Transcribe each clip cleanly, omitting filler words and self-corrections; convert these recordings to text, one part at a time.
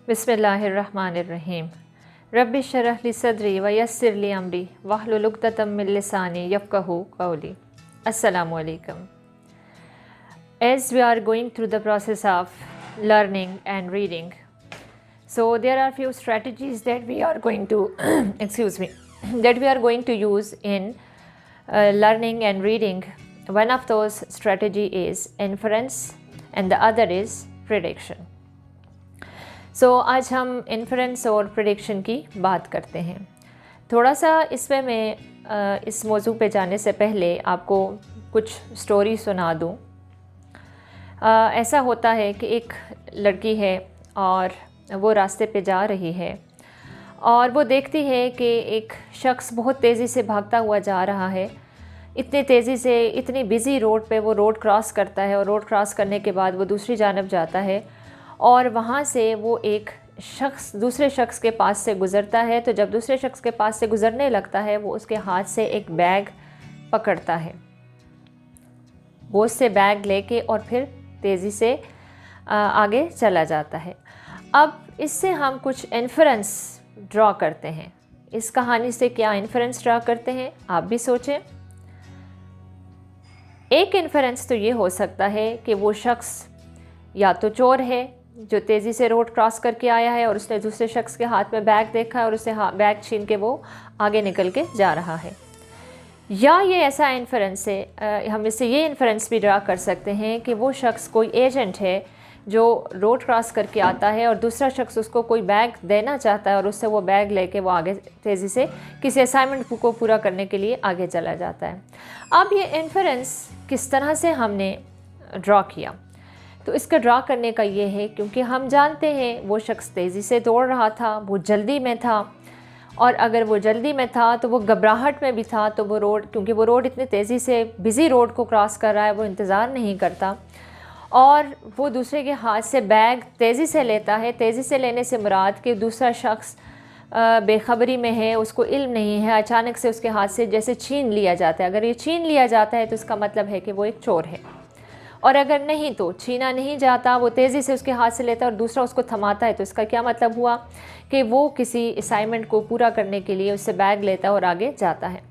बिस्मिल्लाहिर्रहमानिर्रहीम। रब्बि शरह ली सदरी व यस्सिर ली अमरी वहलुल उक़्दतम मिन लिसानी यफ़क़हू क़ौली। अस्सलामु अलैकुम। As we are going through the process of learning and reading, so there are few strategies that we are going to that we are going to use in learning and reading. One of those strategy is inference and the other is prediction. आज हम inference और prediction की बात करते हैं। थोड़ा सा इसमें मैं इस मौजू पे जाने से पहले आपको कुछ स्टोरी सुना दूँ। ऐसा होता है कि एक लड़की है और वो रास्ते पे जा रही है और वो देखती है कि एक शख्स बहुत तेज़ी से भागता हुआ जा रहा है। इतनी तेज़ी से इतनी बिज़ी रोड पे वो रोड क्रॉस करता है और रोड क्रॉस करने के बाद वो दूसरी जानब जाता है और वहाँ से वो एक शख्स दूसरे शख्स के पास से गुज़रता है। तो जब दूसरे शख्स के पास से गुज़रने लगता है वो उसके हाथ से एक बैग पकड़ता है। वो उससे बैग लेके और फिर तेज़ी से आगे चला जाता है। अब इससे हम कुछ इन्फरेंस ड्रॉ करते हैं। इस कहानी से क्या इन्फरेंस ड्रॉ करते हैं आप भी सोचें। एक इन्फरेंस तो ये हो सकता है कि वो शख्स या तो चोर है जो तेज़ी से रोड क्रॉस करके आया है और उसने दूसरे शख्स के हाथ में बैग देखा और उससे बैग छीन के वो आगे निकल के जा रहा है, या ये ऐसा इन्फरेंस है हम इससे ये इन्फरेंस भी ड्रा कर सकते हैं कि वो शख्स कोई एजेंट है जो रोड क्रॉस करके आता है और दूसरा शख्स उसको कोई बैग देना चाहता है और उससे वो बैग लेके वो आगे तेज़ी से किसी असाइनमेंट को पूरा करने के लिए आगे चला जाता है। अब ये इन्फरेंस किस तरह से हमने ड्रॉ किया, तो इसका ड्रा करने का ये है क्योंकि हम जानते हैं वो शख्स तेज़ी से दौड़ रहा था, वो जल्दी में था, और अगर वो जल्दी में था तो वो घबराहट में भी था। तो वो रोड, क्योंकि वो रोड इतनी तेज़ी से बिज़ी रोड को क्रॉस कर रहा है, वो इंतज़ार नहीं करता और वो दूसरे के हाथ से बैग तेज़ी से लेता है। तेज़ी से लेने से मुराद कि दूसरा शख्स बेखबरी में है, उसको इल्म नहीं है, अचानक से उसके हाथ से जैसे छीन लिया जाता है। अगर ये छीन लिया जाता है तो इसका मतलब है कि वो एक चोर है, और अगर नहीं तो छीना नहीं जाता, वो तेज़ी से उसके हाथ से लेता है और दूसरा उसको थमाता है, तो इसका क्या मतलब हुआ कि वो किसी असाइनमेंट को पूरा करने के लिए उससे बैग लेता है और आगे जाता है।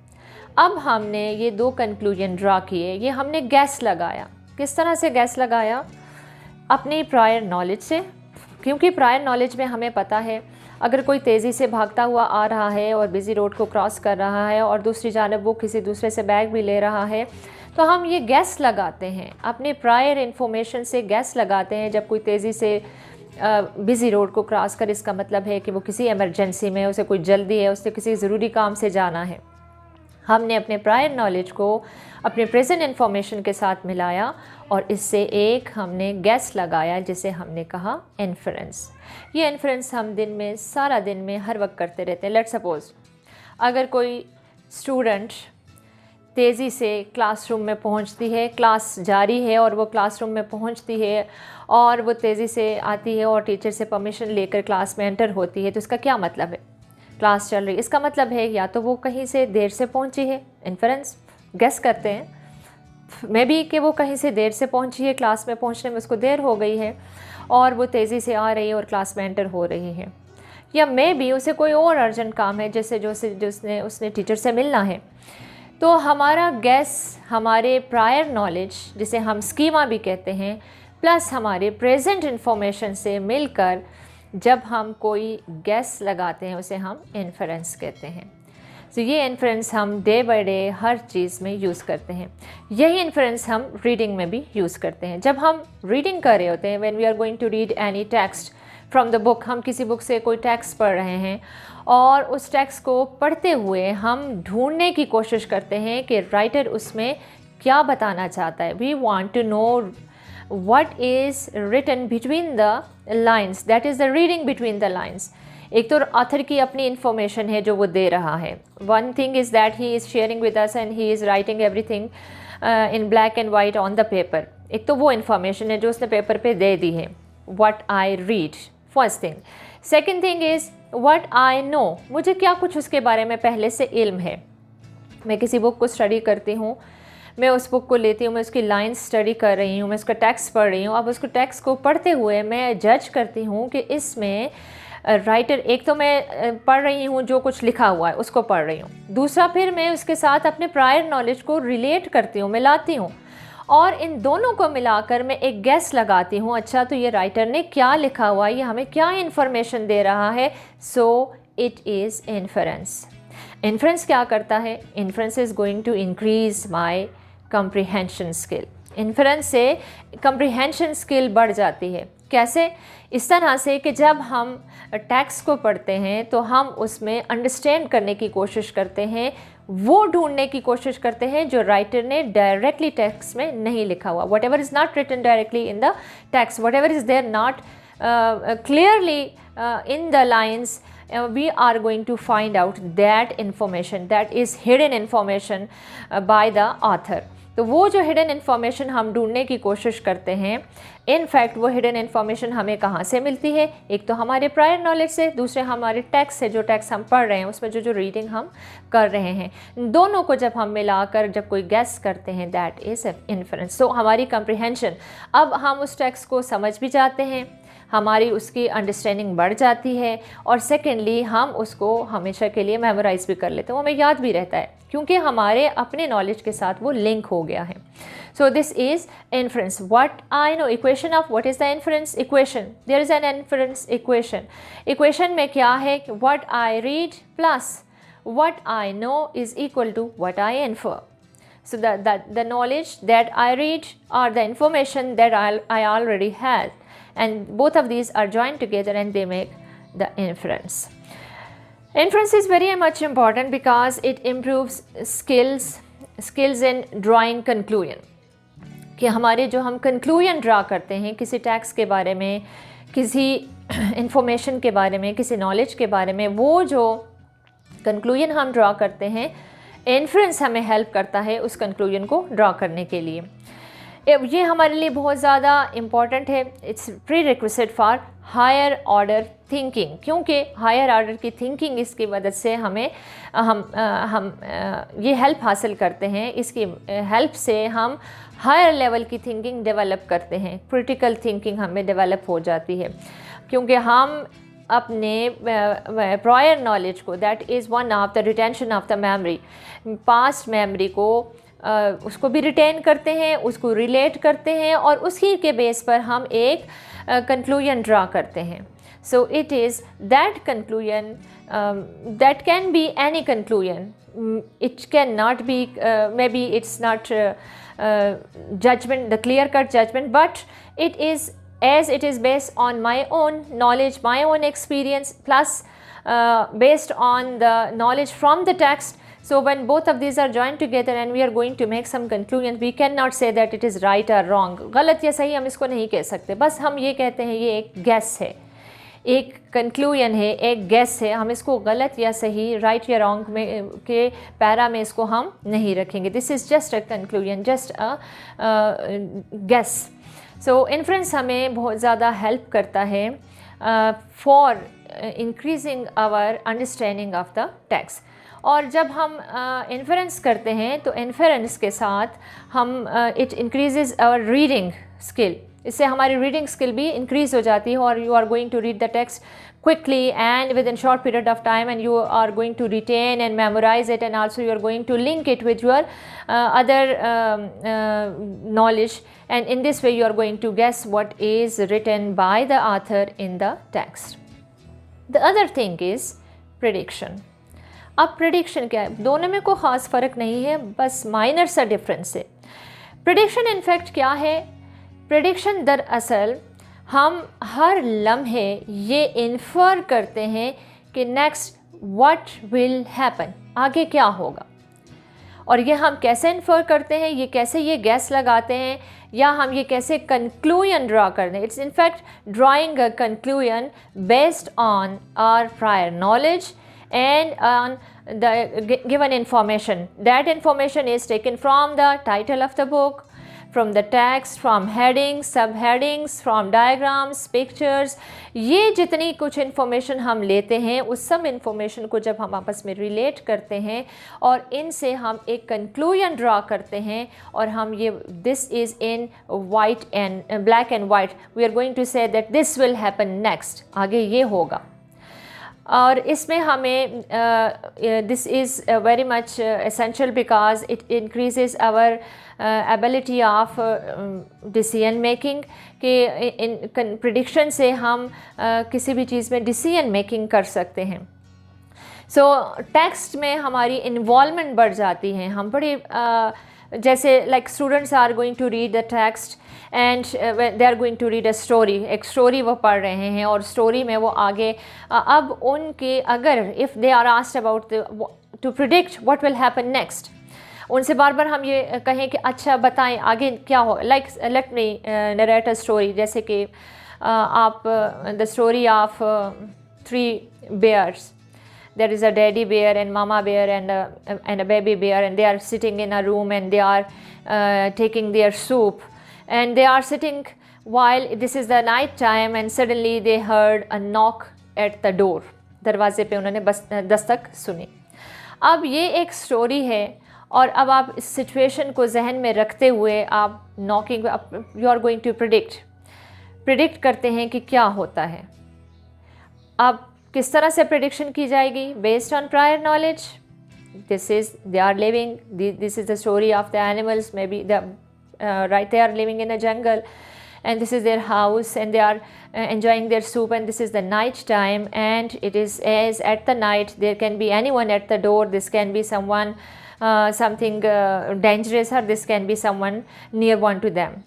अब हमने ये दो कंक्लूजन ड्रा किए। ये हमने गैस लगाया। किस तरह से गैस लगाया? अपनी प्रायर नॉलेज से, क्योंकि प्रायर नॉलेज में हमें पता है अगर कोई तेज़ी से भागता हुआ आ रहा है और बिज़ी रोड को क्रॉस कर रहा है और दूसरी जानब वो किसी दूसरे से बैग भी ले रहा है, तो हम ये गैस लगाते हैं, अपने प्रायर इन्फॉर्मेशन से गैस लगाते हैं। जब कोई तेज़ी से बिज़ी रोड को क्रॉस कर, इसका मतलब है कि वो किसी इमरजेंसी में, उसे कोई जल्दी है, उसे किसी ज़रूरी काम से जाना है। हमने अपने प्रायर नॉलेज को अपने प्रेजेंट इन्फॉर्मेशन के साथ मिलाया और इससे एक हमने गैस लगाया जिसे हमने कहा इन्फरेंस। ये इन्फरेंस हम दिन में, सारा दिन में, हर वक्त करते रहते हैं। लेट्स सपोज़ अगर कोई स्टूडेंट तेज़ी से क्लासरूम में पहुंचती है, क्लास जारी है और वो क्लासरूम में पहुंचती है और वो तेज़ी से आती है और टीचर से परमिशन लेकर क्लास में एंटर होती है, तो इसका क्या मतलब है? क्लास चल रही, इसका मतलब है या तो वो कहीं से देर से पहुंची है, इन्फरेंस गेस करते हैं, मे बी कि वो कहीं से देर से पहुंची है, क्लास में पहुंचने में उसको देर हो गई है और वो तेज़ी से आ रही है और क्लास में एंटर हो रही है, या मे बी उसे कोई और अर्जेंट काम है जैसे उसने टीचर से मिलना है। तो हमारा गैस, हमारे प्रायर नॉलेज जिसे हम स्कीमा भी कहते हैं, प्लस हमारे प्रेजेंट इन्फॉर्मेशन से मिलकर जब हम कोई गैस लगाते हैं उसे हम इन्फरेंस कहते हैं। तो ये इन्फरेंस हम डे बाय डे हर चीज़ में यूज़ करते हैं। यही इन्फरेंस हम रीडिंग में भी यूज़ करते हैं। जब हम रीडिंग कर रहे होते हैं, when we are going to read any text from the book, हम किसी बुक से कोई टेक्स्ट पढ़ रहे हैं और उस टेक्स्ट को पढ़ते हुए हम ढूंढने की कोशिश करते हैं कि राइटर उसमें क्या बताना चाहता है। We want to know what is written between the lines, that is the reading between the lines. एक तो ऑथर की अपनी इंफॉर्मेशन है जो वो दे रहा है। one thing is that he is sharing with us and he is writing everything in black and white on the paper. एक तो वो इंफॉर्मेशन है जो उसने पेपर पे दे दी है, what I read, first thing. second thing is what I know, मुझे क्या कुछ उसके बारे में पहले से इल्म है। मैं किसी बुक को स्टडी करती हूँ, मैं उस बुक को लेती हूँ, मैं उसकी लाइन्स स्टडी कर रही हूँ, मैं उसका टेक्स्ट पढ़ रही हूँ। अब उसको टेक्स्ट को पढ़ते हुए मैं जज करती हूँ कि इसमें राइटर, एक तो मैं पढ़ रही हूँ जो कुछ लिखा हुआ है उसको पढ़ रही हूँ, दूसरा फिर मैं उसके साथ अपने प्रायर नॉलेज को रिलेट करती हूँ, मिलाती हूँ, और इन दोनों को मिलाकर मैं एक गेस लगाती हूँ, अच्छा तो ये राइटर ने क्या लिखा हुआ है, ये हमें क्या इन्फॉर्मेशन दे रहा है। So it is inference. Inference क्या करता है? Inference is going to increase my comprehension skill. Inference से कंप्रीहेंशन स्किल बढ़ जाती है। कैसे? इस तरह से कि जब हम टेक्स्ट को पढ़ते हैं तो हम उसमें अंडरस्टैंड करने की कोशिश करते हैं, वो ढूंढने की कोशिश करते हैं जो राइटर ने डायरेक्टली टेक्स्ट में नहीं लिखा हुआ। Whatever is not written directly in the text, whatever is there not clearly in the lines, we are going to find out that information, that is hidden information by the author. तो वो जो hidden information हम ढूंढने की कोशिश करते हैं, in fact वो हिडन इन्फॉर्मेशन हमें कहाँ से मिलती है? एक तो हमारे प्रायर नॉलेज से, दूसरे हमारे टेक्स्ट से, जो टेक्स्ट हम पढ़ रहे हैं उसमें जो रीडिंग हम कर रहे हैं। दोनों को जब हम मिलाकर जब कोई गेस करते हैं, दैट इज़ इन्फरेंस। तो हमारी कंप्रीहेंशन, अब हम उस टेक्स्ट को समझ भी जाते हैं, हमारी उसकी अंडरस्टैंडिंग बढ़ जाती है, और सेकेंडली हम उसको हमेशा के लिए मेमोराइज भी कर लेते हैं, वो हमें याद भी रहता है क्योंकि हमारे अपने नॉलेज के साथ वो लिंक हो गया है। So this is inference. What I know, equation of what is the inference equation, there is an inference equation. Equation में क्या है? What I read plus what I know is equal to what I infer. So the knowledge that I read or the information that I already had, and both of these are joined together and they make the inference. Inference is very much important because it improves skills in drawing conclusion. कि हमारे जो हम conclusion draw करते हैं किसी text के बारे में, किसी information के बारे में, किसी knowledge के बारे में, वो जो conclusion हम draw करते हैं, इन्फ्रेंस हमें हेल्प करता है उस कंक्लूजन को ड्रा करने के लिए। ये हमारे लिए बहुत ज़्यादा इम्पॉर्टेंट है। It's prerequisite for higher order thinking, क्योंकि हायर ऑर्डर की थिंकिंग इसकी मदद से हमें हम ये हेल्प हासिल करते हैं। इसकी हेल्प से हम हायर लेवल की थिंकिंग डेवलप करते हैं, क्रिटिकल थिंकिंग हमें डेवलप हो जाती है, क्योंकि हम अपने प्रायर नॉलेज को, that is one of the retention of the memory, past memory को उसको भी रिटेन करते हैं, उसको रिलेट करते हैं, और उसी के बेस पर हम एक कंक्लूजन ड्रा करते हैं। सो it is that conclusion that can be any conclusion, it cannot be maybe it's not judgment, the clear cut judgment, but it is, as it is based on my own knowledge, my own experience, plus based on the knowledge from the text. So when both of these are joined together and we are going to make some conclusions, we cannot say that it is right or wrong. गलत या सही हम इसको नहीं कह सकते, बस हम ये कहते हैं ये एक guess है, एक कंक्लूजन है, एक गेस है। हम इसको गलत या सही, राइट या रॉन्ग में के पैरा में इसको हम नहीं रखेंगे। This is just a conclusion, just a guess. So inference हमें बहुत ज़्यादा हेल्प करता है for increasing our understanding of the text. और जब हम इन्फ्रेंस करते हैं तो इन्फ्रेंस के साथ हम it increases our reading skill, इससे हमारी रीडिंग स्किल भी इंक्रीज़ हो जाती है, और you are going to read the text quickly and within short period of time, and you are going to retain and memorize it, and also you are going to link it with your other knowledge, and in this way you are going to guess what is written by the author in the text. The other thing is prediction. अब prediction क्या है? दोनों में कोई ख़ास फ़र्क नहीं है, बस माइनर सा डिफरेंस है। प्रिडिक्शन इनफैक्ट क्या है? प्रिडिक्शन दरअसल हम हर लम्हे ये इन्फर करते हैं कि नेक्स्ट व्हाट विल हैपन, आगे क्या होगा। और ये हम कैसे इन्फर करते हैं, ये कैसे ये गैस लगाते हैं, या हम ये कैसे कंक्लूजन ड्रा करते हैं। It's in fact drawing a conclusion based on our prior knowledge and on the given information. That information is taken from the title of the book, from the text, from headings, subheadings, from diagrams, pictures, ये जितनी कुछ information हम लेते हैं उस सब information को जब हम आपस में रिलेट करते हैं और इनसे हम एक कंक्लूजन ड्रा करते हैं और हम ये this is in white and black and white, we are going to say that this will happen next, आगे ये होगा। और इसमें हमें this is very much essential because it increases our ability of decision making, कि इन prediction से हम किसी भी चीज़ में डिसीजन मेकिंग कर सकते हैं। सो टेक्स्ट में हमारी इन्वॉल्वमेंट बढ़ जाती है, हम बड़े जैसे like students are going to read the text and they are going to read a story, एक स्टोरी वो पढ़ रहे हैं और स्टोरी में वो आगे अब उनके अगर if they are asked about to predict what will happen next, उनसे बार बार हम ये कहें कि अच्छा बताएं आगे क्या हो, like let me narrate a story, जैसे कि आप the story of 3 bears. There is a daddy bear and mama bear and a baby bear, and they are sitting in a room and they are taking their soup, and they are sitting while this is the night time, and suddenly they heard a knock at the door. दरवाजे पे उन्होंने बस दस्तक सुनी। अब ये एक story है और अब आप इस सिचुएशन को जहन में रखते हुए आप knocking, you are going to predict करते हैं कि क्या होता है। अब किस तरह से प्रिडिक्शन की जाएगी? Based on prior knowledge. This is they are living, this is the story of the animals, may be the right they are living in a jungle and this is their house and they are enjoying their soup, and this is the night time, and it is as at the night there can be anyone at the door, this can be someone something dangerous, or this can be someone near one to them.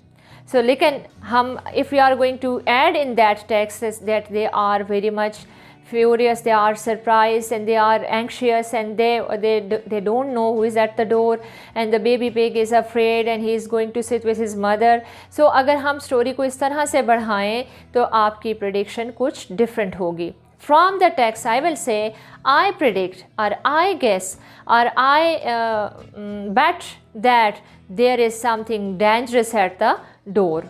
So लेकिन हम if we are going to add in that text is that they are very much furious, they are surprised and they are anxious, and they don't know who is at the door, and the baby pig is afraid and he is going to sit with his mother. So अगर हम story को इस तरह से बढ़ाएं तो आपकी prediction कुछ डिफरेंट होगी। From the text I will say I predict or I guess or I bet that there is something dangerous at the door.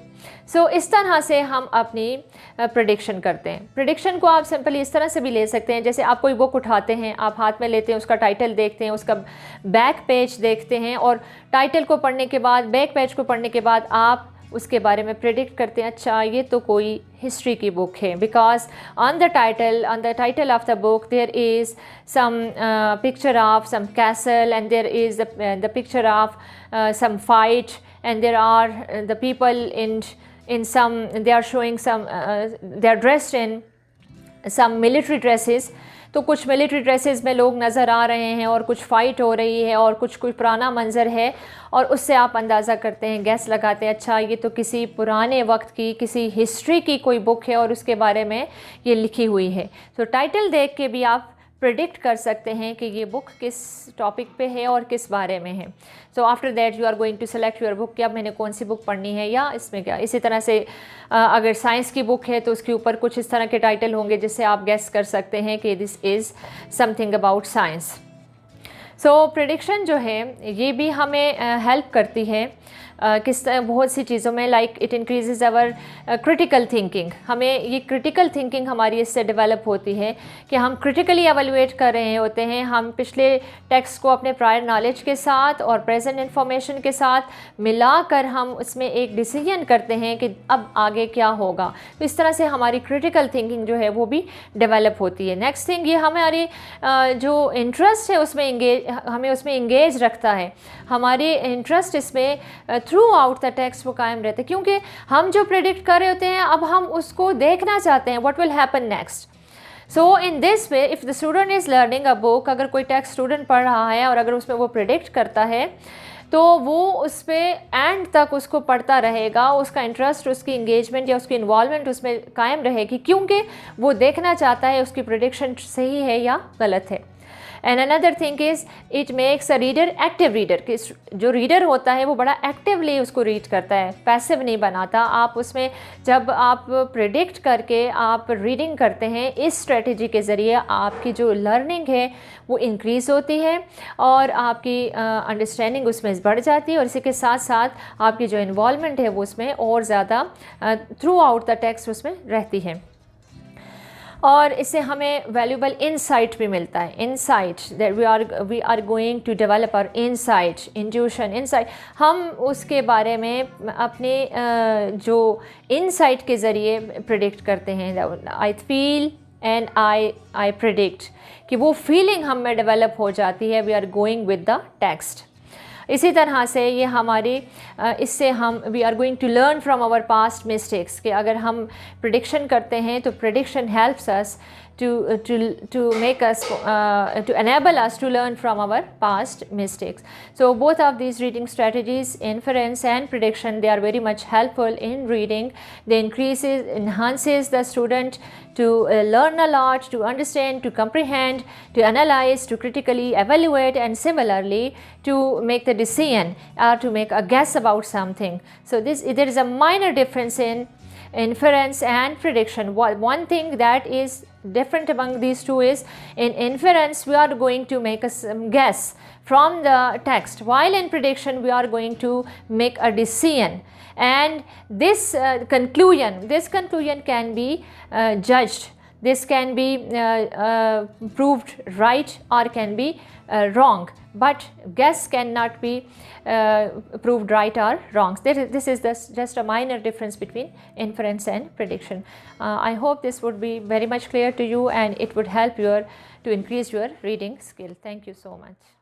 सो इस तरह से हम अपनी प्रेडिक्शन करते हैं। प्रेडिक्शन को आप सिंपली इस तरह से भी ले सकते हैं, जैसे आप कोई बुक उठाते हैं, आप हाथ में लेते हैं, उसका टाइटल देखते हैं, उसका बैक पेज देखते हैं, और टाइटल को पढ़ने के बाद, बैक पेज को पढ़ने के बाद आप उसके बारे में प्रेडिक्ट करते हैं, अच्छा ये तो कोई हिस्ट्री की बुक है, because on the title of the book there is some picture of some castle, and there is the picture of some fight, and there are the people in some, they are showing some they are dressed in some military dresses, तो कुछ military dresses में लोग नज़र आ रहे हैं और कुछ fight हो रही है और कुछ पुराना मंज़र है, और उससे आप अंदाज़ा करते हैं, गैस लगाते हैं, अच्छा ये तो किसी पुराने वक्त की, किसी हिस्ट्री की कोई बुक है और उसके बारे में ये लिखी हुई है। तो टाइटल देख के भी आप प्रेडिक्ट कर सकते हैं कि ये बुक किस टॉपिक पे है और किस बारे में है। So after that you are going to select your book कि अब मैंने कौन सी बुक पढ़नी है या इसमें क्या। इसी तरह से अगर साइंस की बुक है तो उसके ऊपर कुछ इस तरह के टाइटल होंगे जिससे आप गेस कर सकते हैं कि this is something about science. So prediction जो है ये भी हमें हेल्प करती है किस बहुत सी चीज़ों में, like it increases our critical thinking. हमें ये क्रिटिकल थिंकिंग हमारी इससे डेवलप होती है कि हम क्रिटिकली एवेलुएट कर रहे होते हैं, हम पिछले टेक्स्ट को अपने प्रायर नॉलेज के साथ और प्रेजेंट इन्फॉर्मेशन के साथ मिलाकर हम उसमें एक डिसीजन करते हैं कि अब आगे क्या होगा। तो इस तरह से हमारी क्रिटिकल थिंकिंग जो है वो भी डेवलप होती है। नेक्स्ट थिंग, ये हमारी जो इंटरेस्ट है उसमें हमें उसमें इंगेज रखता है, हमारे इंटरेस्ट इसमें थ्रू आउट द टेक्स्ट वो कायम रहते हैं, क्योंकि हम जो प्रेडिक्ट कर रहे होते हैं अब हम उसको देखना चाहते हैं, what will happen next. So in this way if the student is learning a book, अगर कोई टेक्स्ट स्टूडेंट पढ़ रहा है और अगर उसमें वो प्रेडिक्ट करता है तो वो उस पर एंड तक उसको पढ़ता रहेगा, उसका इंटरेस्ट, उसकी इंगेजमेंट या उसकी इन्वॉल्वमेंट उसमें कायम रहेगी, क्योंकि वो देखना चाहता है उसकी प्रेडिक्शन सही है या गलत है। And another thing is it makes a reader active reader, कि जो रीडर होता है वो बड़ा एक्टिवली उसको रीड करता है, पैसिव नहीं बनाता। आप उसमें जब आप प्रिडिक्ट करके आप रीडिंग करते हैं, इस स्ट्रेटजी के ज़रिए आपकी जो लर्निंग है वो इंक्रीज़ होती है और आपकी अंडरस्टैंडिंग उसमें बढ़ जाती है, और इसी के साथ साथ आपकी जो इन्वॉल्वमेंट है वो उसमें और ज़्यादा थ्रू आउट द टेक्स्ट उसमें रहती है। और इससे हमें वैल्यूबल इंसाइट भी मिलता है। Insight that we are going to develop our insight, intuition, insight. हम उसके बारे में अपने जो इंसाइट के ज़रिए प्रिडिक्ट करते हैं। I feel and I predict, कि वो फीलिंग हम में डेवलप हो जाती है। We are going with the text. इसी तरह से ये हमारी इससे हम we are going to learn from our past mistakes, कि अगर हम प्रिडिक्शन करते हैं तो prediction helps us to make us to enable us to learn from our past mistakes. So both of these reading strategies, inference and prediction, they are very much helpful in reading. They enhances the student to learn a lot, to understand, to comprehend, to analyze, to critically evaluate, and similarly to make the decision or to make a guess about something. So there is a minor difference in inference and prediction. One thing that is different among these two is, in inference we are going to make a guess from the text, while in prediction we are going to make a decision, and this conclusion can be judged. This can be proved right or can be wrong, but guess cannot be proved right or wrong. This is just a minor difference between inference and prediction. I hope this would be very much clear to you, and it would help to increase your reading skill. Thank you so much.